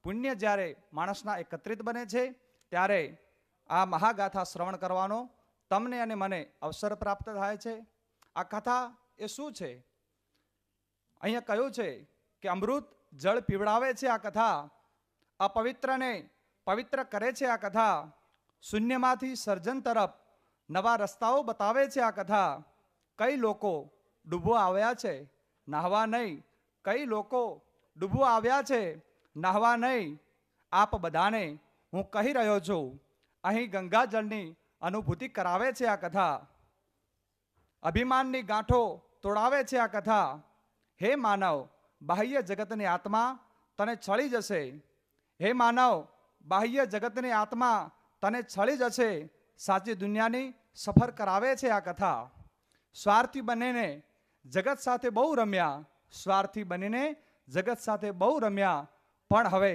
પુણ્ય જ્યારે માણસના એકત્રિત બને છે ત્યારે આ મહાગાથા શ્રવણ કરવાનો તમને અને મને અવસર પ્રાપ્ત થાય છે. આ કથા એ શું છે? અહીંયા કહ્યું છે કે અમૃત જળ પીવડાવે છે આ કથા, અપવિત્રને પવિત્ર કરે છે આ કથા, શૂન્યમાંથી સર્જન તરફ નવા રસ્તાઓ બતાવે છે આ કથા. કઈ લોકો ડૂબવા આવ્યા છે, નાહવા નહીં. કઈ લોકો ડૂબવા આવ્યા છે, નાહવા નહીં. આપ બધાને હું કહી રહ્યો છું, અહીં ગંગાજળની અનુભૂતિ કરાવે છે આ કથા. અભિમાનની ગાંઠો તોડાવે છે આ કથા. હે માનવ, બાહ્ય જગતની આત્મા તને છળી જશે. હે માનવ, બાહ્ય જગતની આત્મા તને છળી જશે. સાચી દુનિયાની સફર કરાવે છે આ કથા. સ્વાર્થી બનીને જગત સાથે બહુ રમ્યા, સ્વાર્થી બનીને જગત સાથે બહુ રમ્યા, પણ હવે